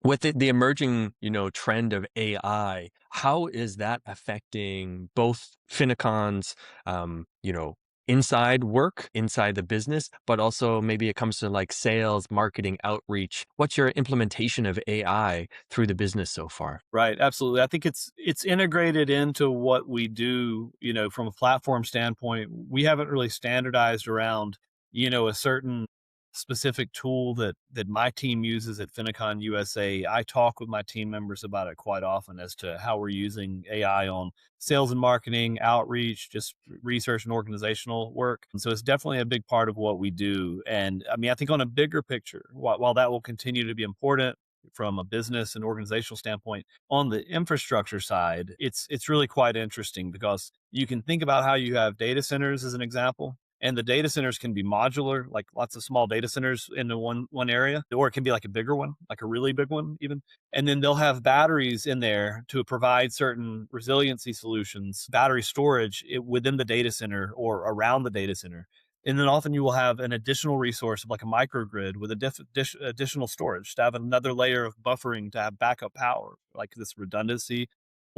With the emerging, trend of AI, how is that affecting both FENECON's, inside work, inside the business, but also maybe it comes to like sales, marketing, outreach? What's your implementation of AI through the business so far? Right, absolutely. I think it's integrated into what we do, from a platform standpoint. We haven't really standardized around, a certain specific tool that my team uses at FENECON USA. I talk with my team members about it quite often as to how we're using AI on sales and marketing, outreach, just research and organizational work. And so it's definitely a big part of what we do. And I mean, I think on a bigger picture, while that will continue to be important from a business and organizational standpoint, on the infrastructure side, it's really quite interesting because you can think about how you have data centers as an example. And the data centers can be modular, like lots of small data centers into one area, or it can be like a bigger one, like a really big one even. And then they'll have batteries in there to provide certain resiliency solutions, battery storage within the data center or around the data center. And then often you will have an additional resource of like a microgrid with additional storage to have another layer of buffering to have backup power, like this redundancy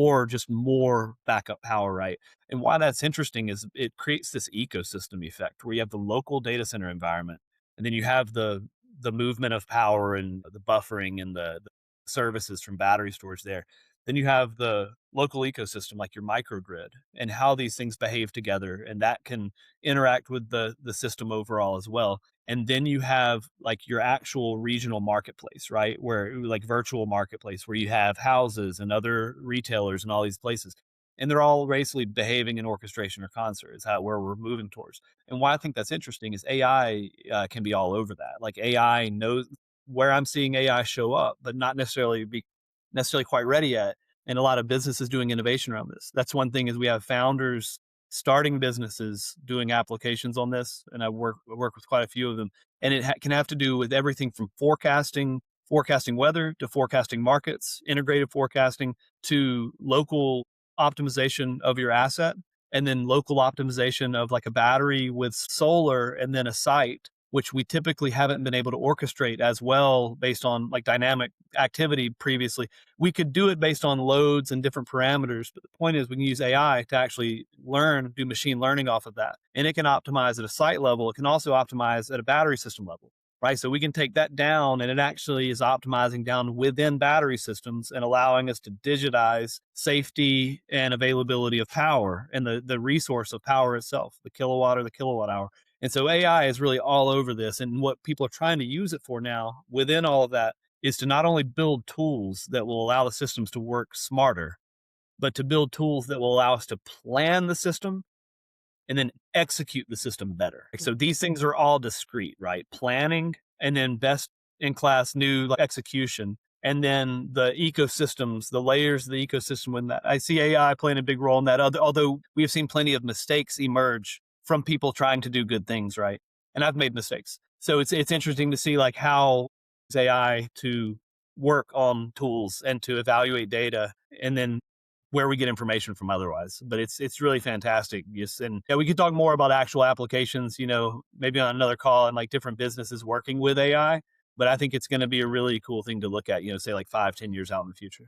or just more backup power, right? And why that's interesting is it creates this ecosystem effect where you have the local data center environment, and then you have the movement of power and the buffering and the services from battery storage there. Then you have the local ecosystem like your microgrid and how these things behave together, and that can interact with the system overall as well. And then you have like your actual regional marketplace, right? Where like virtual marketplace where you have houses and other retailers and all these places. And they're all basically behaving in orchestration or concert is how where we're moving towards. And why I think that's interesting is AI can be all over that. Like AI knows where I'm seeing AI show up, but not necessarily quite ready yet. And a lot of businesses doing innovation around this. That's one thing is we have founders starting businesses doing applications on this, and I work with quite a few of them. And it can have to do with everything from forecasting weather to forecasting markets, integrated forecasting to local optimization of your asset, and then local optimization of like a battery with solar and then a site, which we typically haven't been able to orchestrate as well based on like dynamic activity previously. We could do it based on loads and different parameters, but the point is we can use AI to actually do machine learning off of that. And it can optimize at a site level. It can also optimize at a battery system level, right? So we can take that down and it actually is optimizing down within battery systems and allowing us to digitize safety and availability of power and the resource of power itself, the kilowatt or the kilowatt hour. And so AI is really all over this. And what people are trying to use it for now within all of that is to not only build tools that will allow the systems to work smarter, but to build tools that will allow us to plan the system and then execute the system better. So these things are all discrete, right? Planning and then best in class new like, execution. And then the ecosystems, the layers of the ecosystem. When that I see AI playing a big role in that, although we have seen plenty of mistakes emerge from people trying to do good things, right? And I've made mistakes. So it's interesting to see like how AI to work on tools and to evaluate data and then where we get information from otherwise. But it's really fantastic. Yes. And yeah, we could talk more about actual applications, maybe on another call and like different businesses working with AI. But I think it's going to be a really cool thing to look at, say like 5, 10 years out in the future.